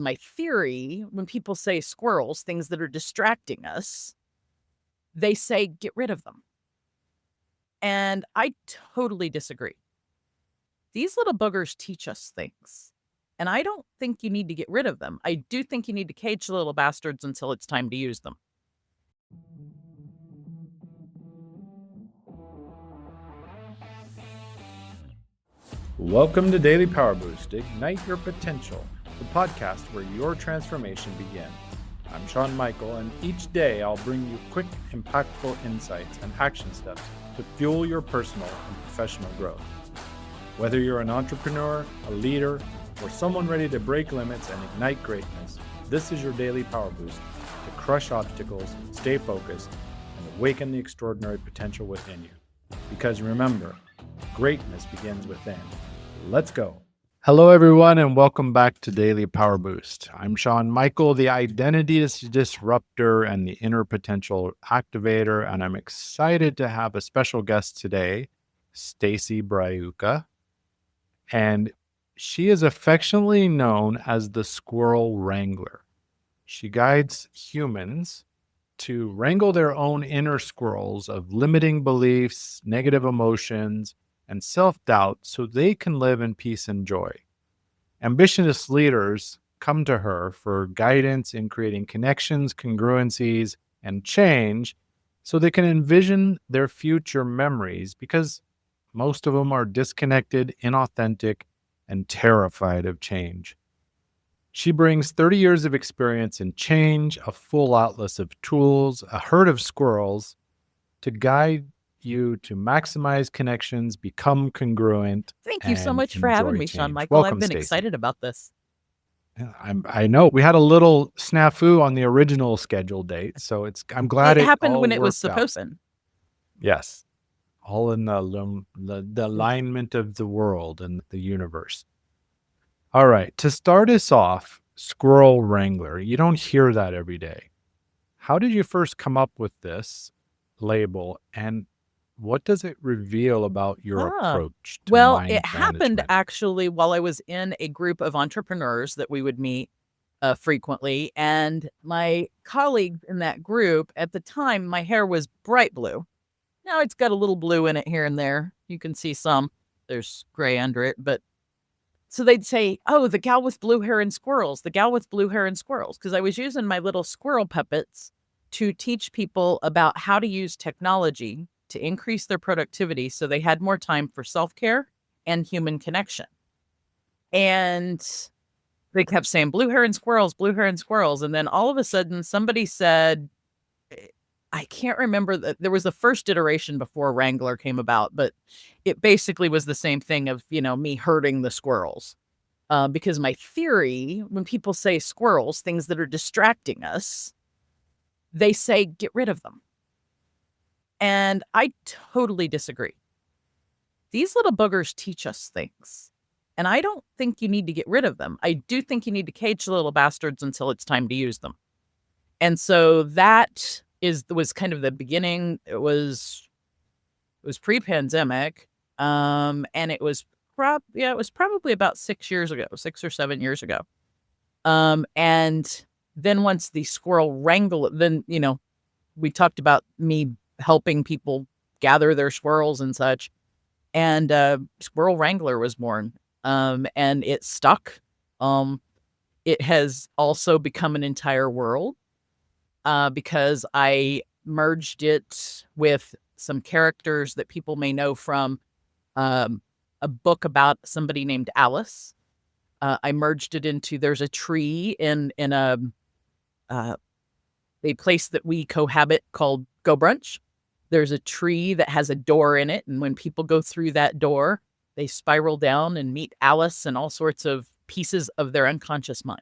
My theory, when people say squirrels, things that are distracting us, they say get rid of them. And I totally disagree. These little boogers teach us things. And I don't think you need to get rid of them. I do think you need to cage the little bastards until it's time to use them. Welcome to Daily Power Boost, Ignite Your Potential, the podcast where your transformation begins. I'm Sean Michael, and each day I'll bring you quick, impactful insights and action steps to fuel your personal and professional growth. Whether you're an entrepreneur, a leader, or someone ready to break limits and ignite greatness, this is your Daily Power Boost to crush obstacles, stay focused, and awaken the extraordinary potential within you. Because remember, greatness begins within. Let's go. Hello, everyone, and welcome back to Daily Power Boost. I'm Sean Michael, the identity disruptor and the inner potential activator, and I'm excited to have a special guest today, Stacy Braiuca. And she is affectionately known as the Squirrel Wrangler. She guides humans to wrangle their own inner squirrels of limiting beliefs, negative emotions, and self-doubt so they can live in peace and joy. Ambitious leaders come to her for guidance in creating connections, congruencies, and change so they can envision their future memories because most of them are disconnected, inauthentic, and terrified of change. She brings 30 years of experience in change, a full atlas of tools, a herd of squirrels to guide you to maximize connections, become congruent. Thank you so much for having me, Sean Michael. Welcome, I've been Stacy. excited about this. I know we had a little snafu on the original scheduled date, so I'm glad it happened all when it was worked out. supposed to. Yes, all in the alignment of the world and the universe. All right, to start us off, Squirrel Wrangler. You don't hear that every day. How did you first come up with this label, and what does it reveal about your approach to mind it happened management? actually while I was in a group of entrepreneurs that we would meet frequently. And my colleague in that group at the time, my hair was bright blue. Now it's got a little blue in it here and there. You can see some. There's gray under it. But so they'd say, oh, the gal with blue hair and squirrels, the gal with blue hair and squirrels. Because I was using my little squirrel puppets to teach people about how to use technology to increase their productivity so they had more time for self-care and human connection. And they kept saying blue hair and squirrels, blue hair and squirrels. And then all of a sudden somebody said, I can't remember, there was the first iteration before Wrangler came about, but it basically was the same thing of, me herding the squirrels. Because my theory, when people say squirrels, things that are distracting us, they say get rid of them. And I totally disagree. These little boogers teach us things. And I don't think you need to get rid of them. I do think you need to cage the little bastards until it's time to use them. And so that was kind of the beginning. It was pre-pandemic. And it was probably about 6 or 7 years ago. And then once the Squirrel Wrangler, then, we talked about me helping people gather their squirrels and such. And Squirrel Wrangler was born. And it stuck. It has also become an entire world because I merged it with some characters that people may know from a book about somebody named Alice. I merged it into, there's a tree in a place that we cohabit called Go Brunch. There's a tree that has a door in it. And when people go through that door, they spiral down and meet Alice and all sorts of pieces of their unconscious mind.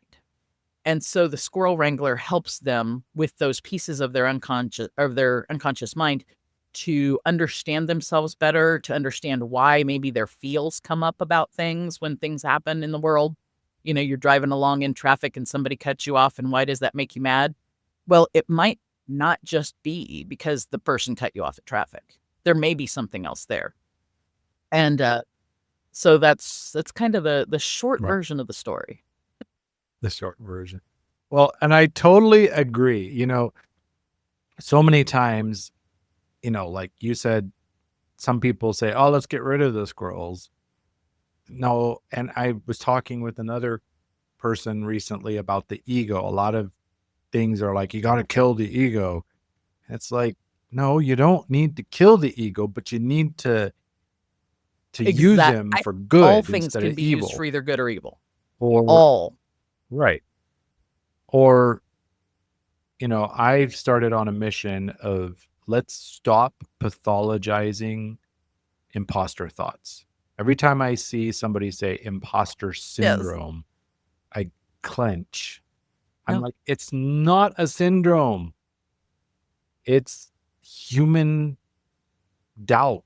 And so the Squirrel Wrangler helps them with those pieces of their unconscious mind to understand themselves better, to understand why maybe their feels come up about things when things happen in the world. You're driving along in traffic and somebody cuts you off, and why does that make you mad? Well, it might not just be because the person cut you off at traffic. There may be something else there. And so that's kind of the short version of the story. The short version. Well, and I totally agree. So many times, like you said, some people say, "Oh, let's get rid of the squirrels." No, and I was talking with another person recently about the ego. A lot of things are like, you got to kill the ego. It's like, no, you don't need to kill the ego, but you need to use him for All good things instead can of be used evil. for either good or evil. Or All. right. Or I've started on a mission of let's stop pathologizing imposter thoughts. Every time I see somebody say imposter Yes. syndrome, I clench. I'm No. like, it's not a syndrome. It's human doubt,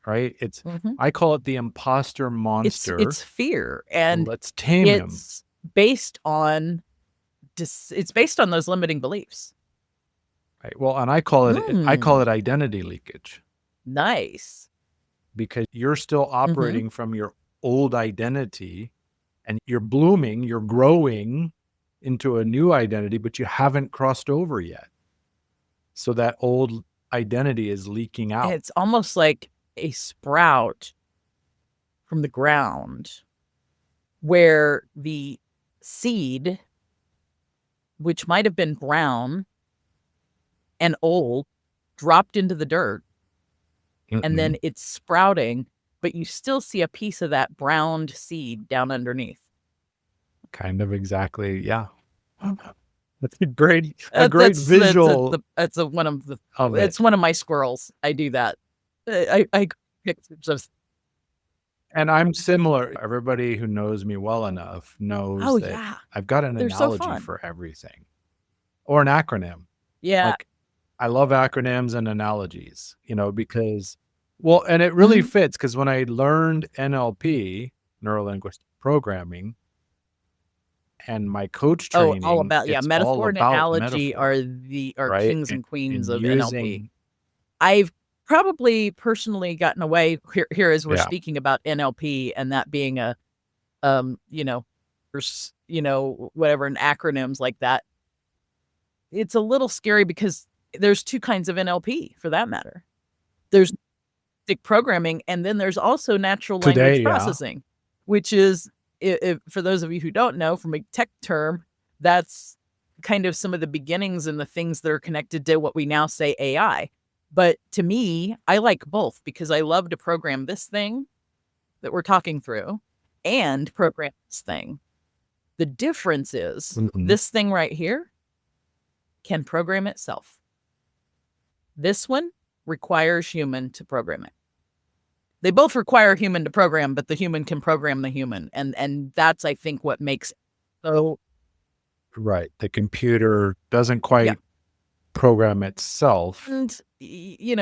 right? I call it the imposter monster. It's fear, and let's tame him. it's based on those limiting beliefs. Right. Well, and I call it identity leakage. Nice. Because you're still operating from your old identity, and you're blooming, you're growing into a new identity, but you haven't crossed over yet. So that old identity is leaking out. It's almost like a sprout from the ground where the seed, which might have been brown and old, dropped into the dirt, and then it's sprouting, but you still see a piece of that browned seed down underneath. Kind of exactly, yeah. That's a great visual. That's one of my squirrels. I do that. I pictures of. And I'm similar. Everybody who knows me well enough knows that I've got an analogy for everything, or an acronym. Yeah. Like, I love acronyms and analogies, because, well, and it really fits, because when I learned NLP, neuro-linguistic programming, and my coach training, all about metaphor and analogy metaphor, are right? kings and queens of using, NLP. I've probably personally gotten away here as we're speaking about NLP, and that being a whatever, an acronyms like that. It's a little scary because there's two kinds of NLP, for that matter. There's programming, and then there's also natural language processing, which is, if for those of you who don't know, from a tech term, that's kind of some of the beginnings and the things that are connected to what we now say AI. But to me, I like both, because I love to program this thing that we're talking through and program this thing. The difference is this thing right here can program itself. This one requires human to program it. They both require human to program, but the human can program the human. And that's, I think, what makes it so. Right. The computer doesn't quite program itself. And,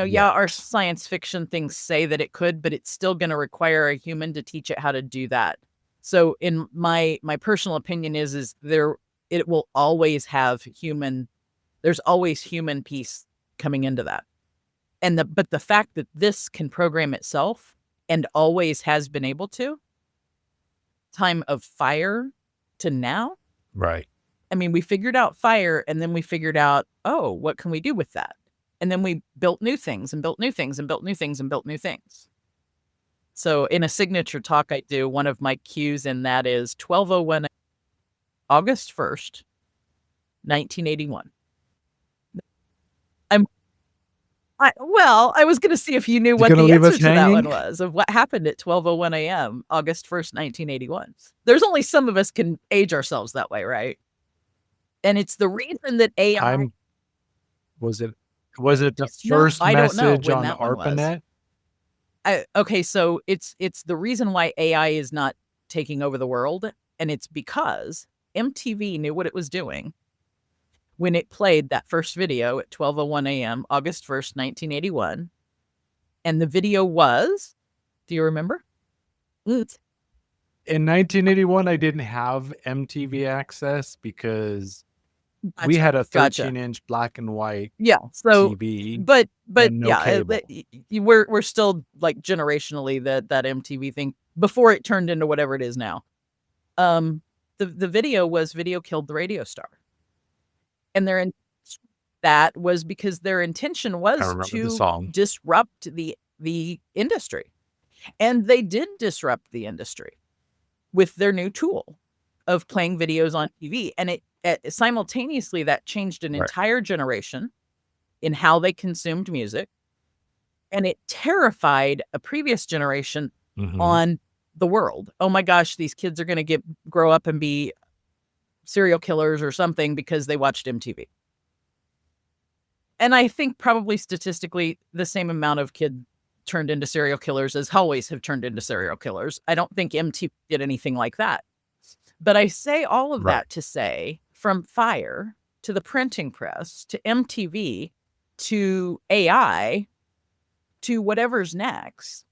our science fiction things say that it could, but it's still going to require a human to teach it how to do that. So in my personal opinion is it will always have human. There's always human piece coming into that. But the fact that this can program itself and always has been able to, time of fire to now. Right. I mean, we figured out fire, and then we figured out, oh, what can we do with that? And then we built new things and built new things and built new things and built new things. So in a signature talk I do, one of my cues in that is 12:01, August 1st, 1981. I was going to see if you knew what the answer to that one was, of what happened at 12:01 a.m., August 1st, 1981. There's only some of us can age ourselves that way, right? And it's the reason that AI... Was it the first message on ARPANET? Okay, so it's the reason why AI is not taking over the world, and it's because MTV knew what it was doing when it played that first video at 12:01 a.m., August 1st, 1981. And the video was, do you remember? In 1981, I didn't have MTV access because we had a 13-inch black and white TV. But no cable. We're still like generationally that MTV thing before it turned into whatever it is now. The video was Video Killed the Radio Star. And that was because their intention I was remember the to song. disrupt the industry. And they did disrupt the industry with their new tool of playing videos on TV. And simultaneously, that changed an Right. entire generation in how they consumed music. And it terrified a previous generation Mhm. on the world. Oh my gosh, these kids are going to grow up and be serial killers or something because they watched MTV. And I think probably statistically, the same amount of kids turned into serial killers as always have turned into serial killers. I don't think MTV did anything like that. But I say all of Right. that to say, from fire to the printing press to MTV to AI to whatever's next,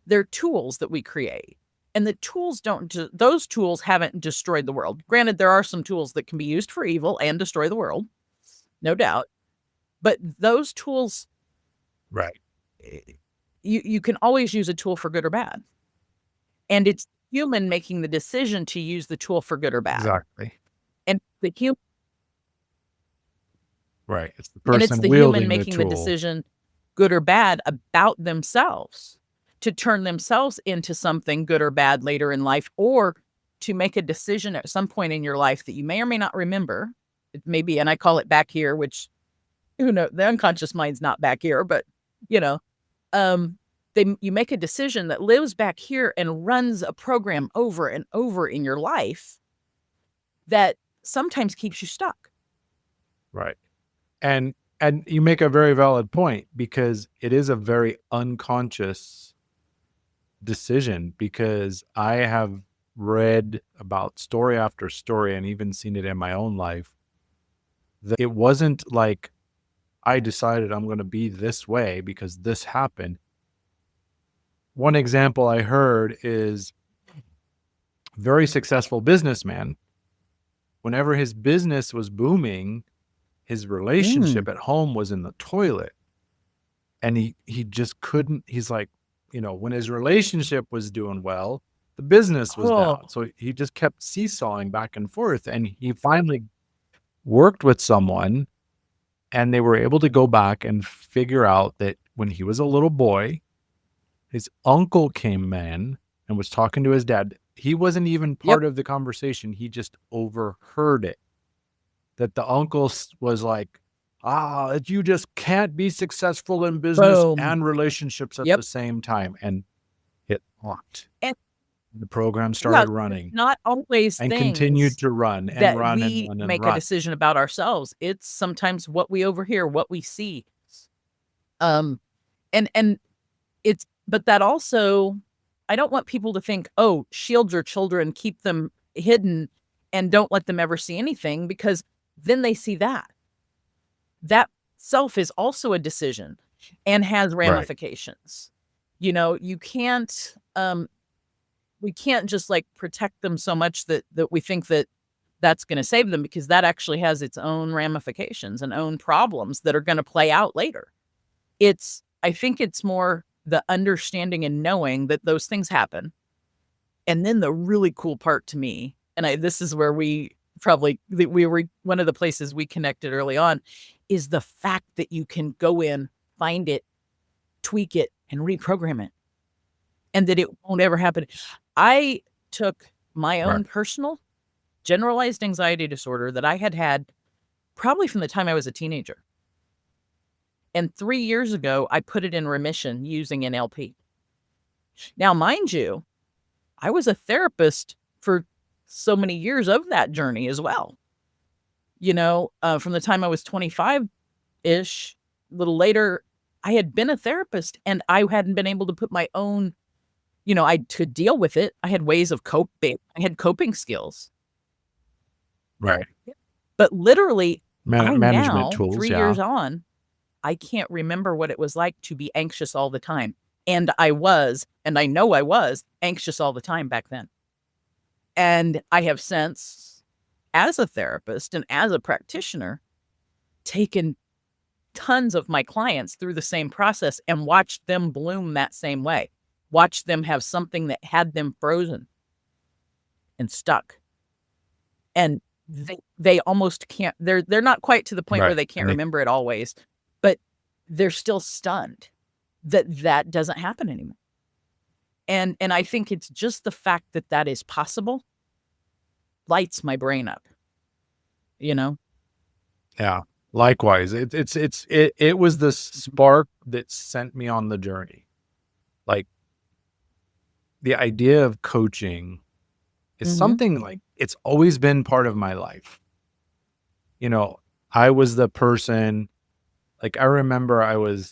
they're tools that we create. And the tools those tools haven't destroyed the world. Granted, there are some tools that can be used for evil and destroy the world, no doubt. But those tools, Right. you can always use a tool for good or bad. And it's human making the decision to use the tool for good or bad. Exactly. And the human Right. It's the and person it's the wielding human making the the tool. decision, good or bad, about themselves to turn themselves into something good or bad later in life, or to make a decision at some point in your life that you may or may not remember. It may be, and I call it back here, which, the unconscious mind's not back here, but you make a decision that lives back here and runs a program over and over in your life that sometimes keeps you stuck. Right. And you make a very valid point, because it is a very unconscious decision, because I have read about story after story and even seen it in my own life, that it wasn't like I decided I'm going to be this way because this happened. One example I heard is very successful businessman. Whenever his business was booming, his relationship at home was in the toilet. And he just couldn't, he's like, when his relationship was doing well, the business was down. So he just kept seesawing back and forth. And he finally worked with someone, and they were able to go back and figure out that when he was a little boy, his uncle came in and was talking to his dad. He wasn't even part of the conversation. He just overheard it. That the uncle was like, you just can't be successful in business and relationships at the same time. And it locked. And the program started running. Not always and things continued to run and that run we and run and make run. a decision about ourselves. It's sometimes what we overhear, what we see. And it's, but that also, I don't want people to think, oh, shield your children, keep them hidden, and don't let them ever see anything, because then they see that. That self is also a decision and has ramifications. You can't, we can't just like protect them so much that we think that that's going to save them, because that actually has its own ramifications and own problems that are going to play out later. I think it's more the understanding and knowing that those things happen. And then the really cool part to me, and this is where we were one of the places we connected early on, is the fact that you can go in, find it, tweak it, and reprogram it, and that it won't ever happen. I took my own personal generalized anxiety disorder that I had probably from the time I was a teenager. And 3 years ago, I put it in remission using NLP. Now, mind you, I was a therapist for so many years of that journey as well. From the time I was 25-ish, a little later, I had been a therapist, and I hadn't been able to put my own, I could deal with it. I had ways of coping. I had coping skills. Right. But literally, management tools, 3 years on, I can't remember what it was like to be anxious all the time. And I know I was anxious all the time back then. And I have since, as a therapist and as a practitioner, taken tons of my clients through the same process and watched them bloom that same way. Watched them have something that had them frozen and stuck. and they almost can't, they're not quite to the point where Right. they can't And they, remember it always, but they're still stunned that doesn't happen anymore. And I think it's just the fact that that is possible lights my brain up, you know? yeah, likewise. It was the spark that sent me on the journey. Like, the idea of coaching is something like it's always been part of my life. You know, I was the person, like, I remember I went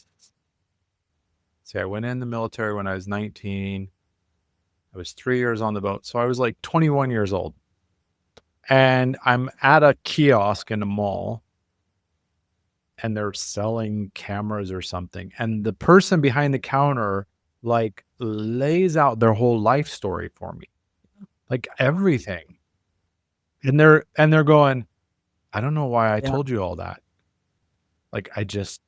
in the military when I was 19. I was 3 years on the boat. So I was like 21 years old. And I'm at a kiosk in a mall and they're selling cameras or something. And the person behind the counter like lays out their whole life story for me, like everything. And they're going, I don't know why I Yeah. told you all that. Like, I just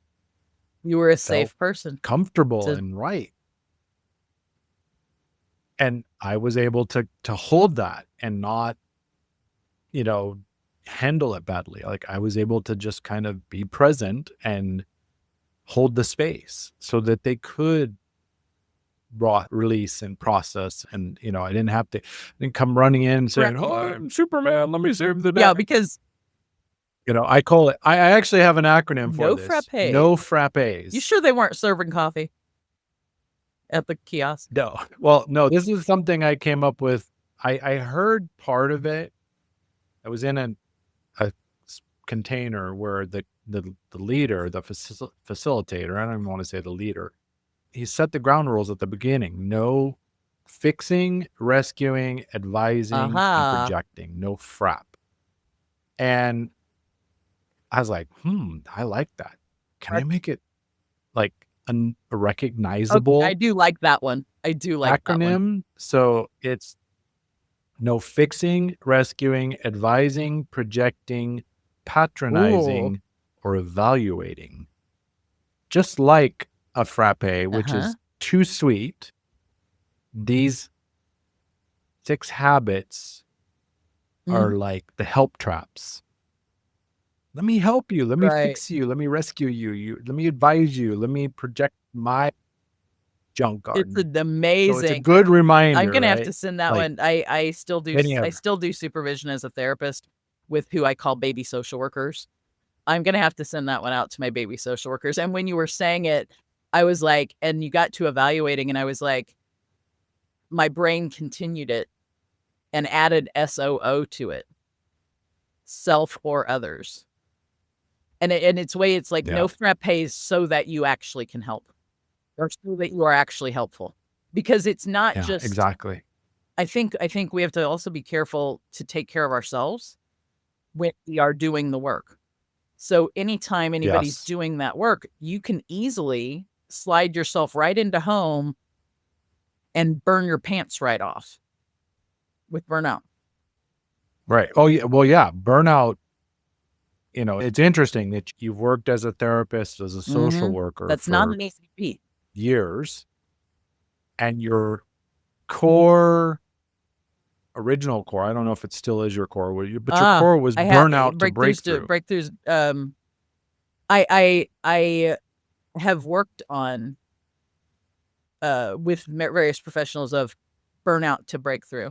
You were a felt safe person. comfortable to- and right. And I was able to hold that and not, you know, handle it badly. Like, I was able to just kind of be present and hold the space so that they could release and process. And, you know, I didn't come running in saying, Right. oh, I'm Superman, let me save the day. Yeah, because You know, I call it, I actually have an acronym for no this. frappe. No frappes. You sure they weren't serving coffee at the kiosk? No. Well, no, this is something I came up with. I heard part of it. I was in a container where the leader, the facilitator, I don't even want to say the leader, he set the ground rules at the beginning. No fixing, rescuing, advising, and projecting. No frap. And I was like, I like that. Can I make it like a recognizable I do like that one. I do like that one. acronym? So it's no fixing, rescuing, advising, projecting, patronizing, or evaluating. Just like a frappe, which is too sweet, these 6 habits are like the help traps. Let me help you. Let me fix you. Let me rescue you. Let me advise you. Let me project my junk garden. It's an amazing. So it's a good reminder. I'm gonna have right? to send that Like, one. I still do. any I of- still do supervision as a therapist with who I call baby social workers. I'm gonna have to send that one out to my baby social workers. And when you were saying it, I was like, and you got to evaluating, and I was like, my brain continued it and added SOO to it, self or others. And in its way, it's like no frappes so that you actually can help, or so that you are actually helpful, because it's not just exactly. I think we have to also be careful to take care of ourselves when we are doing the work. So anytime anybody's doing that work, you can easily slide yourself right into home and burn your pants right off with burnout. Right. Oh, yeah. Well, yeah. Burnout, you know, it's interesting that you've worked as a therapist, as a social worker. That's for not an easy feat. years, and your original core, I don't know if it still is your core, but your core was burnout to breakthrough. Breakthroughs. I have worked on with various professionals of burnout to breakthrough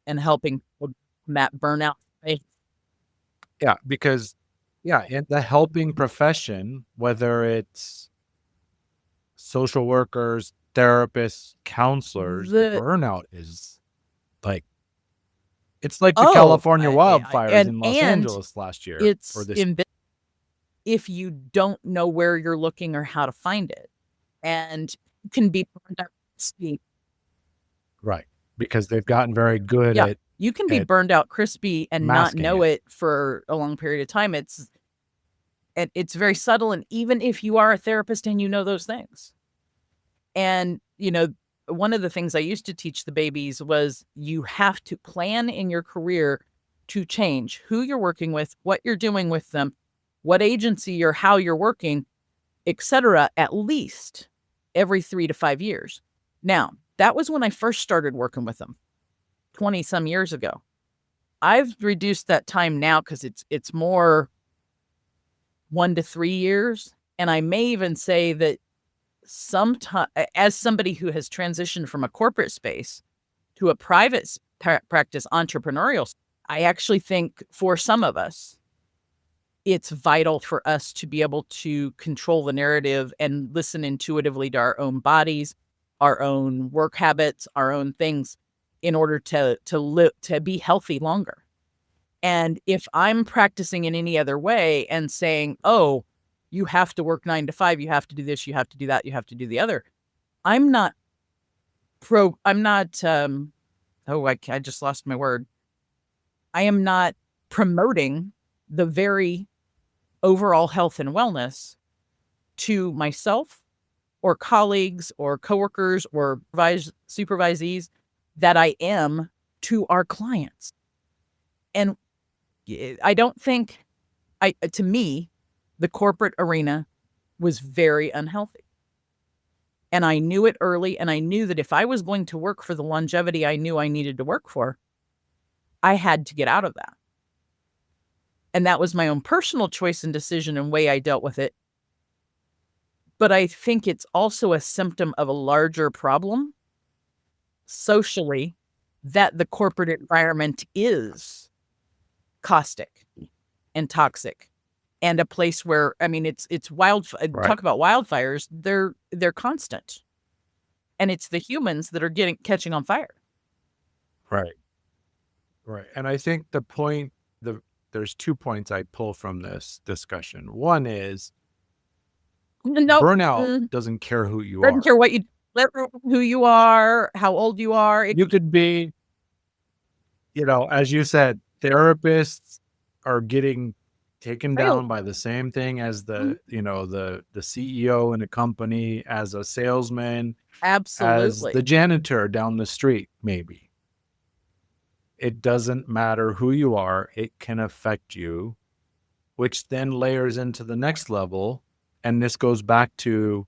and helping that burnout. Yeah, because in the helping profession, whether it's social workers, therapists, counselors, burnout is like, it's like the California wildfires in Los Angeles last year. It's if you don't know where you're looking or how to find it, and you can be burned out crispy. Right, because they've gotten very good at. You can be burned out crispy and not know it for a long period of time. It's very subtle, and even if you are a therapist and you know those things, and you know, one of the things I used to teach the babies was you have to plan in your career to change who you're working with, what you're doing with them, what agency or how you're working, etc., at least every 3 to 5 years. Now, that was when I first started working with them 20 some years ago. I've reduced that time now because it's more 1 to 3 years, and I may even say that as somebody who has transitioned from a corporate space to a private practice entrepreneurial, I actually think for some of us, it's vital for us to be able to control the narrative and listen intuitively to our own bodies, our own work habits, our own things in order to live, to be healthy longer. And if I'm practicing in any other way and saying, "Oh, you have to work 9 to 5, you have to do this, you have to do that, you have to do the other," I'm not I'm not, oh, I just lost my word. I am not promoting the very overall health and wellness to myself or colleagues or coworkers or supervisees that I am to our clients. And I don't think to me, the corporate arena was very unhealthy. And I knew it early, and I knew that if I was going to work for the longevity I knew I needed to work for, I had to get out of that. And that was my own personal choice and decision and way I dealt with it. But I think it's also a symptom of a larger problem socially that the corporate environment is caustic and toxic and a place where, I mean, it's Right. talk about wildfires. They're constant, and it's the humans that are catching on fire. Right. Right. And I think there's 2 points I pull from this discussion. One is No, burnout doesn't care who you doesn't are. care who you are, how old you are. You could be, as you said, therapists are getting taken down by the same thing as the CEO in a company, as a salesman, as Absolutely. the janitor down the street, maybe. It doesn't matter who you are, it can affect you, which then layers into the next level. And this goes back to,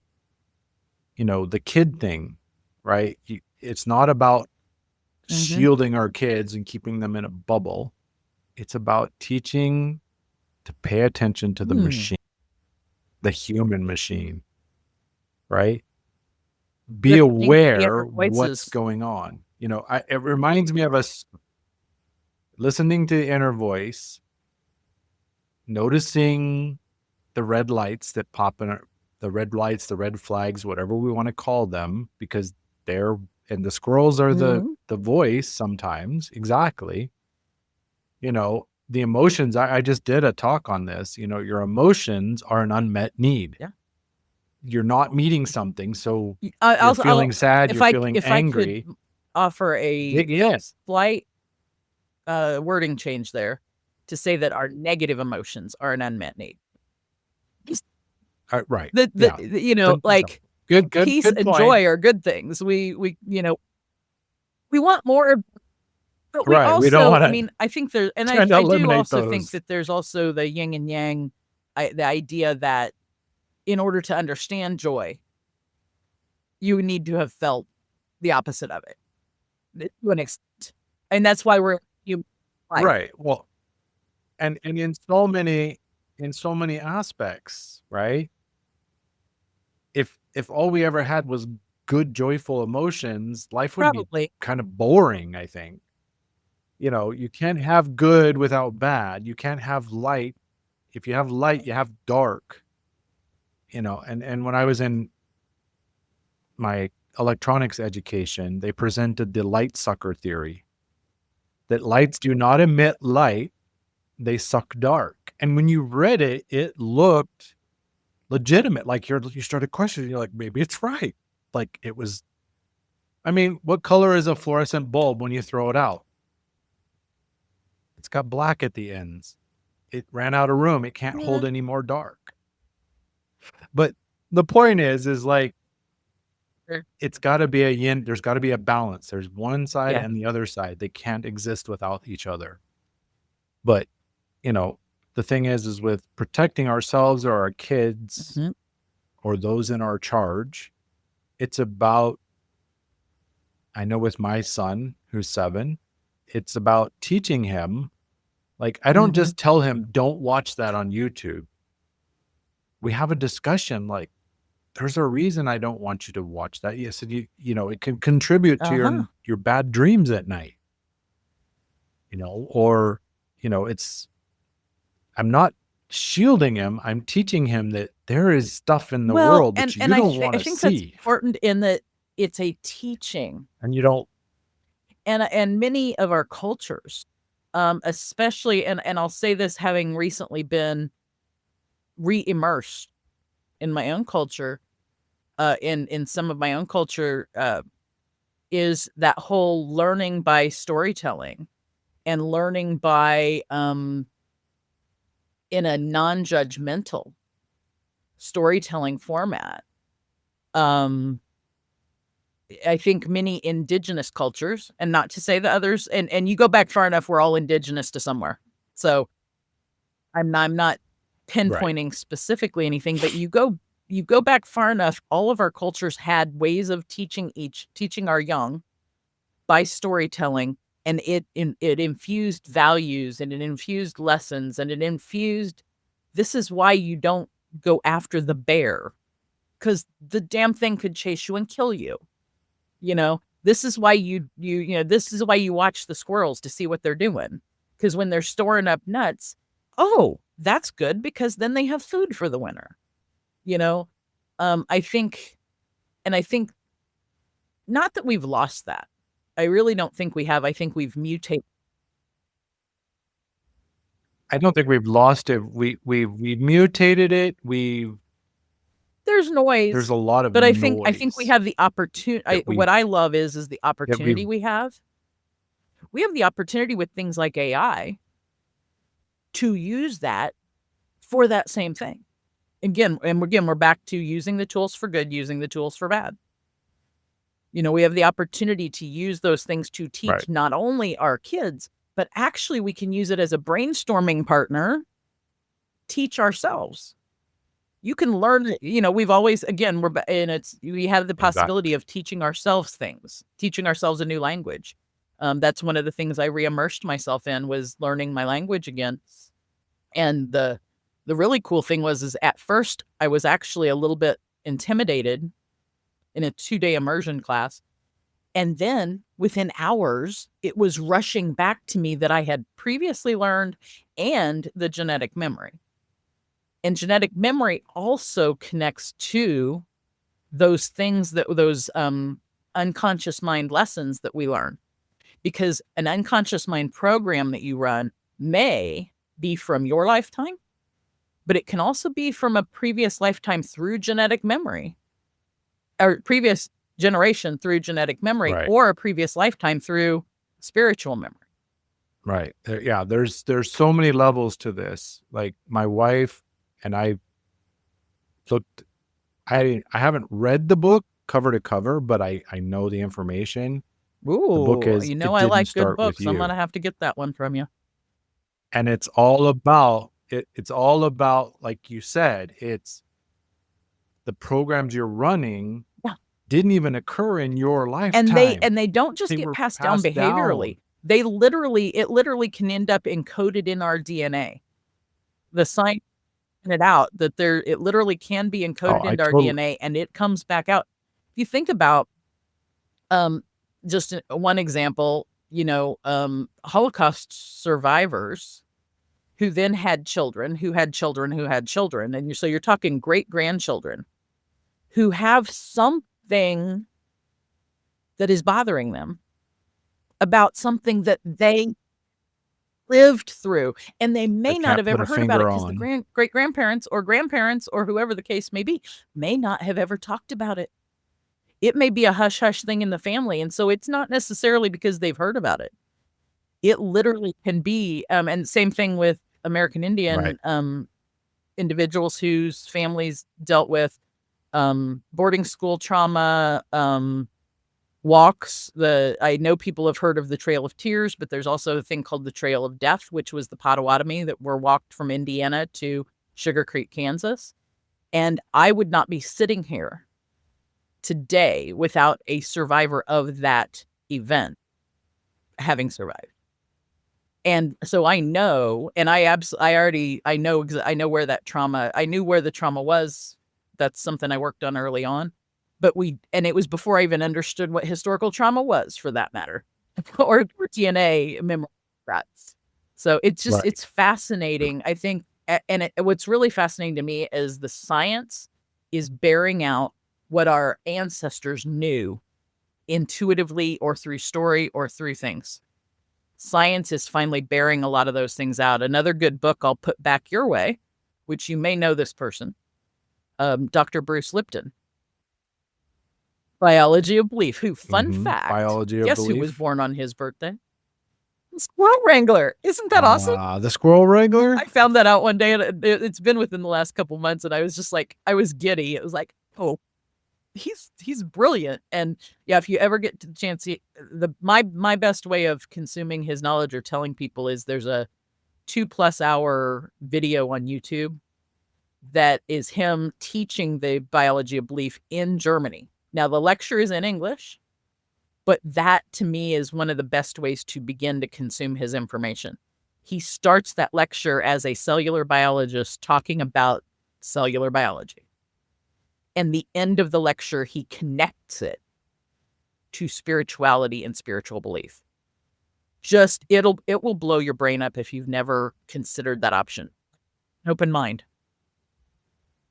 the kid thing, right? It's not about shielding our kids and keeping them in a bubble. It's about teaching to pay attention to the machine, the human machine, right? Be aware what's going on. It reminds me of us listening to the inner voice, noticing the red lights that pop in the red lights, the red flags, whatever we want to call them, because and the squirrels are the voice sometimes. Exactly. The emotions, I just did a talk on this, your emotions are an unmet need. Yeah. You're not meeting something. So you're feeling sad, you're feeling angry. I could offer a slight wording change there to say that our negative emotions are an unmet need. Right. Like good peace good and point. joy are good things. We want more, but we also, we don't wanna, I mean, I think there's, and I do also think that there's also the yin and yang, the idea that in order to understand joy, you need to have felt the opposite of it to an extent. And that's why we're human. Right. Well, and in so many aspects, right? If all we ever had was good, joyful emotions, life would be kind of boring, I think. You can't have good without bad. You can't have light. If you have light, you have dark. And when I was in my electronics education, they presented the light sucker theory, that lights do not emit light, they suck dark. And when you read it, it looked legitimate. Like you started questioning, you're like, maybe it's right. Like it was, I mean, what color is a fluorescent bulb when you throw it out? It's got black at the ends. It ran out of room. It can't hold any more dark. But the point is like, it's got to be a yin. There's got to be a balance. There's one side and the other side. They can't exist without each other. But, the thing is with protecting ourselves or our kids or those in our charge, it's about, I know with my son who's 7, it's about teaching him. Like, I don't just tell him, don't watch that on YouTube. We have a discussion, like, there's a reason I don't want you to watch that. Yes, and it can contribute to your bad dreams at night. Or I'm not shielding him. I'm teaching him that there is stuff in the world that you don't want to think see. that's important in that it's a teaching. And you don't. And many of our cultures, especially, and I'll say this having recently been re-immersed in my own culture, in some of my own culture, is that whole learning by storytelling and learning by, in a non-judgmental storytelling format. I think many indigenous cultures, and not to say that others, and you go back far enough, we're all indigenous to somewhere. So I'm not pinpointing specifically anything, but you go back far enough, all of our cultures had ways of teaching our young by storytelling, and it infused values, and it infused lessons, and it infused, this is why you don't go after the bear, because the damn thing could chase you and kill you. This is why this is why you watch the squirrels, to see what they're doing. Because when they're storing up nuts, oh, that's good, because then they have food for the winter. I think not that we've lost that. I really don't think we have. I think we've mutated. I don't think we've lost it. We've mutated it. There's noise. There's a lot of but I noise. think we have the opportunity. What I love is the opportunity we have. We have the opportunity with things like AI to use that for that same thing. Again, we're back to using the tools for good, using the tools for bad. We have the opportunity to use those things to teach not only our kids, but actually we can use it as a brainstorming partner, teach ourselves. You can learn, we've always, again, we have the possibility of teaching ourselves things, teaching ourselves a new language. That's one of the things I re-immersed myself in, was learning my language again. And the really cool thing is at first I was actually a little bit intimidated in a 2-day immersion class. And then within hours, it was rushing back to me that I had previously learned, and the genetic memory. And genetic memory also connects to those things, those unconscious mind lessons that we learn. Because an unconscious mind program that you run may be from your lifetime, but it can also be from a previous lifetime through genetic memory, or previous generation through genetic memory, or a previous lifetime through spiritual memory. Right. Yeah. There's so many levels to this. Like, my wife and I looked, I haven't read the book cover to cover, but I know the information. Ooh, the book is, I like good books. I'm going to have to get that one from you. And it's all about, like you said, it's the programs you're running didn't even occur in your lifetime. And they don't just get passed down behaviorally. It literally can end up encoded in our DNA. The science it out that it literally can be encoded into our DNA, and it comes back out. If you think about, just one example, Holocaust survivors who then had children, who had children, who had children. And so you're talking great grandchildren who have something that is bothering them about something that they lived through, and they may not have ever heard about it, because the great grandparents or whoever the case may be may not have ever talked about it. It may be a hush hush thing in the family, and so it's not necessarily because they've heard about it. It literally can be, and same thing with American Indian individuals whose families dealt with boarding school trauma, walks. I know people have heard of the Trail of Tears, but there's also a thing called the Trail of Death, which was the Potawatomi that were walked from Indiana to Sugar Creek, Kansas. And I would not be sitting here today without a survivor of that event having survived. And so I know, and I know where that trauma, I knew where the trauma was. That's something I worked on early on. But and it was before I even understood what historical trauma was, for that matter, or DNA memory threats. So Right. it's fascinating. I think, and what's really fascinating to me is the science is bearing out what our ancestors knew intuitively or through story or through things. Science is finally bearing a lot of those things out. Another good book I'll put back your way, which you may know this person, Dr. Bruce Lipton, Biology of Belief, who, fun fact, Biology of guess who was Belief. born on his birthday? Squirrel Wrangler. Isn't that awesome? The Squirrel Wrangler? I found that out one day, and it's been within the last couple months, and I was just like, I was giddy. It was like, oh, he's brilliant. And yeah, if you ever get to the chance, my best way of consuming his knowledge or telling people is there's a 2+ hour video on YouTube that is him teaching the biology of belief in Germany. Now, the lecture is in English, but that to me is one of the best ways to begin to consume his information. He starts that lecture as a cellular biologist talking about cellular biology. And the end of the lecture, he connects it to spirituality and spiritual belief. Just, it will blow your brain up if you've never considered that option. Open mind.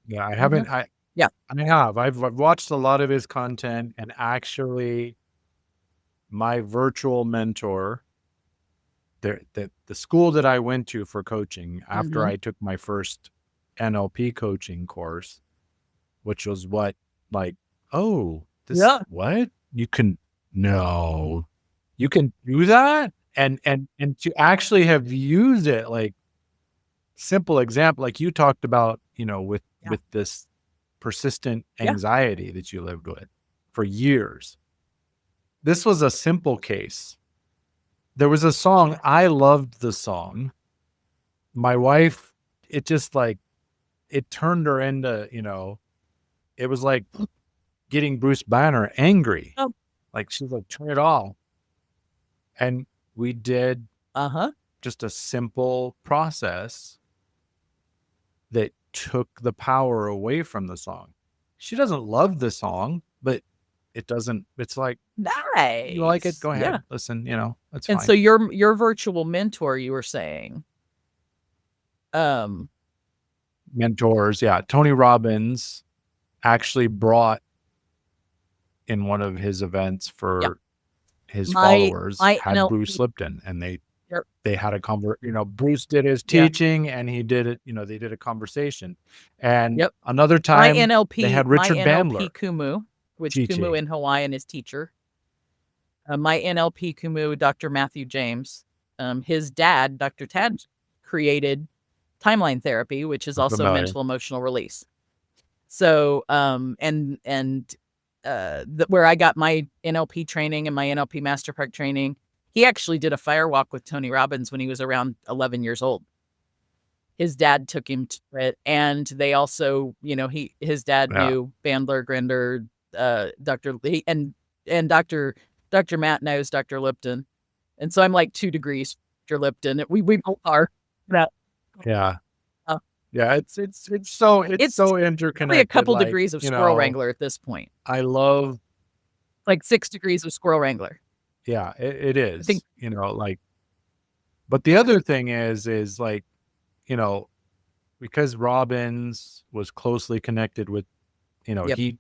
Yeah, I haven't. Yeah. I have. I've watched a lot of his content, and actually, my virtual mentor, the school that I went to for coaching after I took my first NLP coaching course, which was what what you can do that, and to actually have used it, like, simple example, like you talked about, with this persistent anxiety that you lived with for years. This was a simple case. There was a song, I loved the song. My wife, it just it turned her into, it was like getting Bruce Banner angry. Oh. Like, she's like, turn it off. And we did just a simple process that took the power away from the song. She doesn't love the song, but it's like, nice. You like it? Go ahead. Listen, that's fine. And so your virtual mentor, you were saying, mentors, Tony Robbins actually brought, in one of his events for his followers, had Bruce Lipton, and they had a Bruce did his teaching, and he did it, they did a conversation. And another time, they had Richard Bandler, Kumu, which Kumu in Hawaiian is teacher. My NLP Kumu, Dr. Matthew James, his dad, Dr. Tad, created timeline therapy, which is also mental emotional release. So, where I got my NLP training and my NLP Master Prac training, he actually did a fire walk with Tony Robbins when he was around 11 years old. His dad took him to it, and they also, his dad knew Bandler, Grinder, Dr. Lee, and Dr. Matt knows Dr. Lipton. And so I'm like 2 degrees, Dr. Lipton. We both are. It's so interconnected. Probably a couple degrees of Squirrel Wrangler at this point. I love, like 6 degrees of Squirrel Wrangler. Yeah, it is. I think, but the other thing is because Robbins was closely connected with, he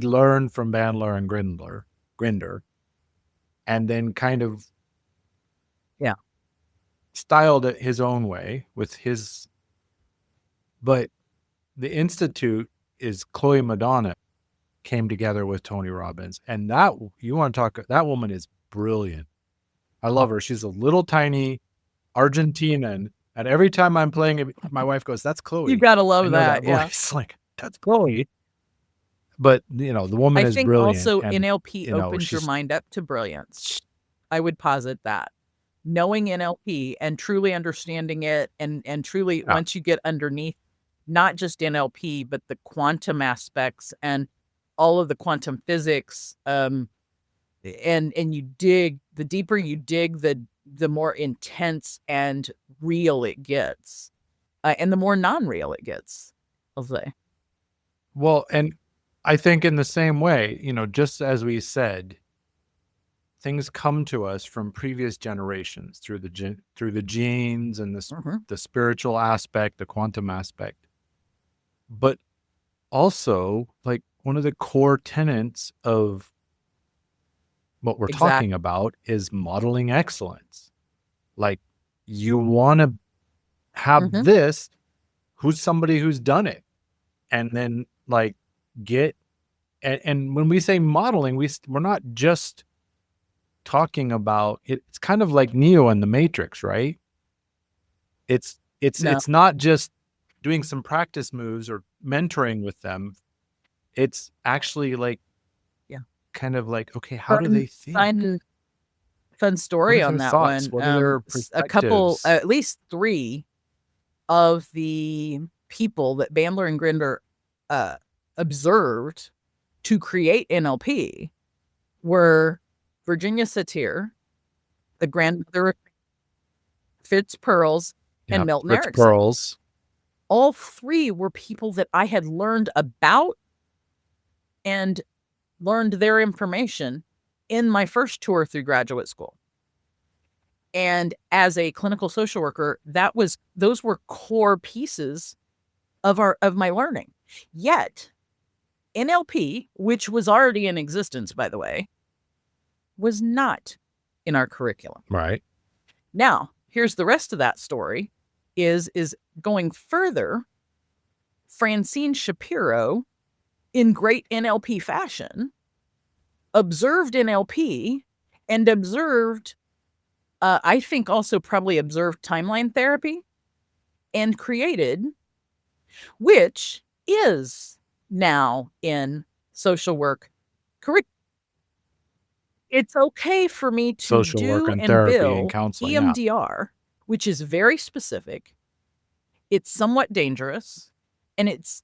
learned from Bandler and Grinder, and then kind of styled it his own way with his. But the Institute is Chloe Madonna came together with Tony Robbins, and that woman is brilliant. I love her. She's a little tiny Argentinian, and every time I'm playing it, my wife goes, "That's Chloe." You gotta love that. Voice. Like, that's Chloe. But the woman is brilliant. Also, NLP opens your mind up to brilliance. I would posit that. Knowing NLP and truly understanding it, and truly once you get underneath not just NLP, but the quantum aspects and all of the quantum physics, and you dig, the deeper you dig, the more intense and real it gets, and the more non-real it gets, I'll say. Well, and I think in the same way, just as we said, things come to us from previous generations through the genes and the spiritual aspect, the quantum aspect. But also, like, one of the core tenets of what we're talking about is modeling excellence. Like, you want to have this, who's somebody who's done it, and then like and when we say modeling, we're not just talking about it. It's kind of like Neo in the Matrix, right? It's not just doing some practice moves or mentoring with them. It's actually like, kind of like, okay, how do they think? Fun story on that thoughts? one. What are their perspectives? A couple, at least 3 of the people that Bandler and Grinder observed to create NLP were Virginia Satir, the grandmother of Fitz Pearls, and Milton Fritz Erickson. Pearls. All 3 were people that I had learned about and learned their information in my first tour through graduate school. And as a clinical social worker, those were core pieces of my learning. Yet NLP, which was already in existence, by the way, was not in our curriculum. Right. Now, here's the rest of that story is going further. Francine Shapiro, in great NLP fashion, observed NLP and observed, I think also probably observed timeline therapy and created, which is now in social work curriculum. It's okay for me to Social do work and and therapy bill and counseling, EMDR, which is very specific. It's somewhat dangerous, and it's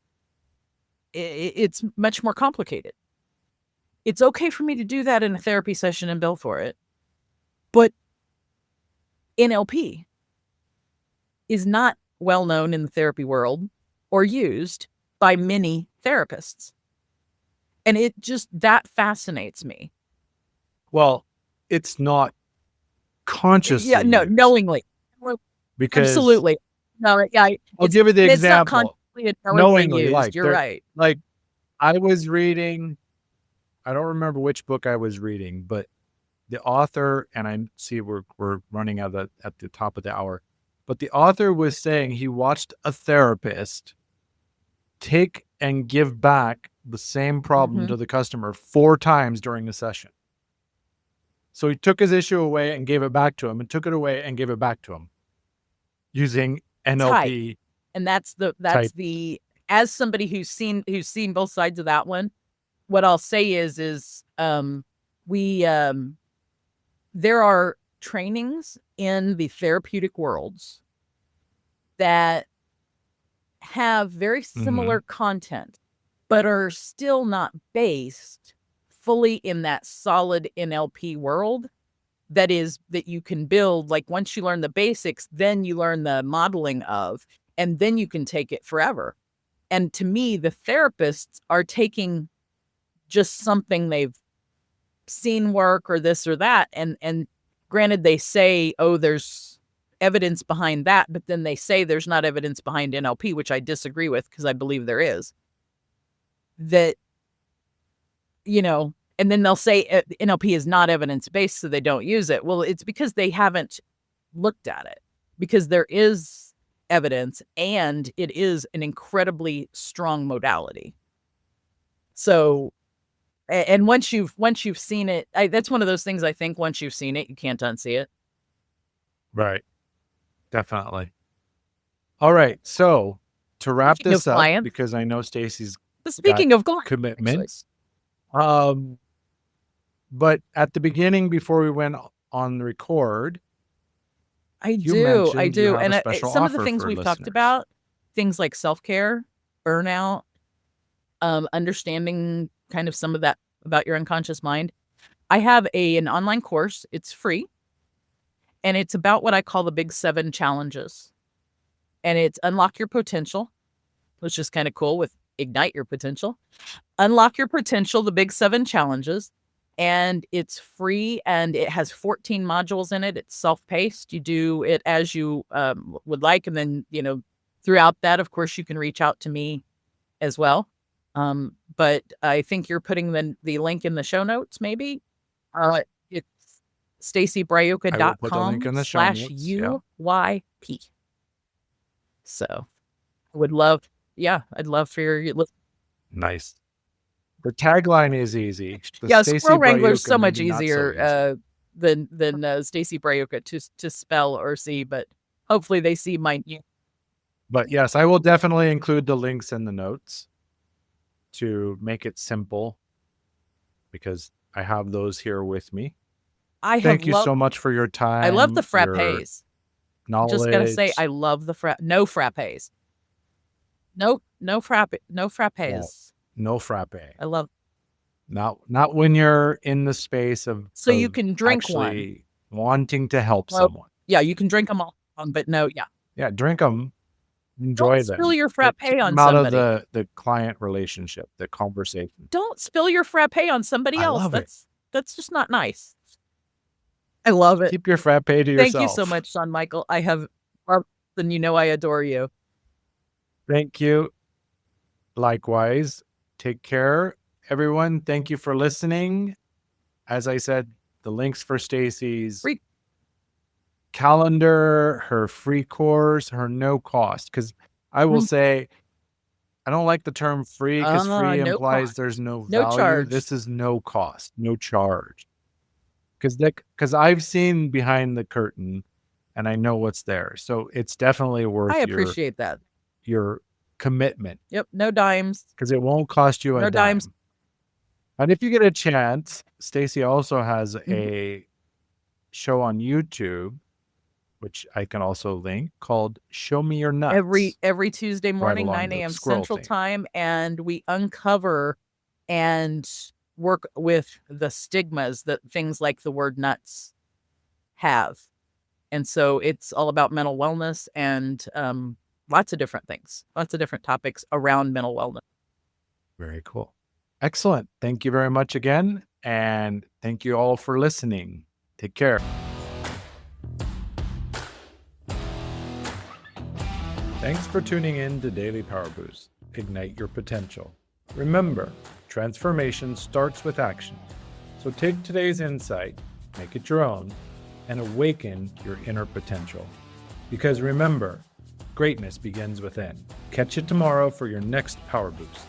much more complicated. It's okay for me to do that in a therapy session and bill for it. But NLP is not well known in the therapy world or used by many therapists. And that fascinates me. Well, it's not consciously. Yeah, no, knowingly. Because absolutely. No, yeah. I'll give you the example. It's not consciously and knowingly used. You're right. Like, I was reading, I don't remember which book I was reading, but the author, and I see we're running out at the top of the hour, but the author was saying he watched a therapist take and give back the same problem to the customer 4 times during the session. So he took his issue away and gave it back to him, and took it away and gave it back to him using NLP. And that's the as somebody who's seen both sides of that one, what I'll say is there are trainings in the therapeutic worlds that have very similar content, but are still not based fully in that solid NLP world that you can build. Like, once you learn the basics, then you learn the modeling of, and then you can take it forever. And to me, the therapists are taking just something they've seen work or this or that. And granted, they say, oh, there's evidence behind that, but then they say there's not evidence behind NLP, which I disagree with, because I believe there is. That, and then they'll say NLP is not evidence-based, so they don't use it. Well, it's because they haven't looked at it, because there is evidence and it is an incredibly strong modality. So, and once you've seen it, that's one of those things, I think once you've seen it, you can't unsee it. Right. Definitely. All right. So to wrap this up, because I know Stacy's speaking of commitments, but at the beginning, before we went on the record, I do. And some of the things we've talked about, things like self-care, burnout, understanding kind of some of that about your unconscious mind. I have an online course. It's free. And it's about what I call the big 7 challenges. And it's unlock your potential, which is kind of cool with ignite your potential. Unlock your potential, the big 7 challenges. And it's free and it has 14 modules in it. It's self-paced. You do it as you would like. And then, throughout that, of course, you can reach out to me as well. But I think you're putting the link in the show notes, maybe. It's I will put the link in the show notes. Yeah. stacybraiuca.com/UYP. So I would love, I'd love for your Nice. The tagline is easy. Squirrel Wrangler is so much maybe not so easier easy. than Stacy Braiuca to spell or see, but hopefully they see my. But yes, I will definitely include the links in the notes to make it simple because I have those here with me. Thank you so much for your time. I love the FRAPPES. Knowledge. Just gotta say, I love the no FRAPPES. No FRAPPES. Well, no frappe. I love. Not when you're in the space of you can drink one. Wanting to help someone. Yeah, you can drink them all, but no, yeah. Yeah, drink them. Enjoy them. Don't spill your frappe on out somebody. Of the client relationship, the conversation. Don't spill your frappe on somebody else. Love That's just not nice. I love it. Keep your frappe to yourself. Thank you so much, Shawn Michael. I have, and I adore you. Thank you. Likewise. Take care, everyone. Thank you for listening. As I said, the links for Stacy's calendar, her free course, her no cost. Because I will say, I don't like the term free because free implies there's no value. No charge. This is no cost, no charge. Because I've seen behind the curtain and I know what's there. So it's definitely worth I appreciate that. Your commitment. Yep. No dimes. Because it won't cost you a dime. Dimes. And if you get a chance, Stacy also has a show on YouTube, which I can also link, called Show Me Your Nuts. Every Tuesday morning, 9 a.m. Central Time. And we uncover and work with the stigmas that things like the word nuts have. And so it's all about mental wellness and lots of different things, lots of different topics around mental wellness. Very cool. Excellent. Thank you very much again. And thank you all for listening. Take care. Thanks for tuning in to Daily Power Boost. Ignite your potential. Remember, transformation starts with action. So take today's insight, make it your own, and awaken your inner potential. Because remember, greatness begins within. Catch you tomorrow for your next Power Boost.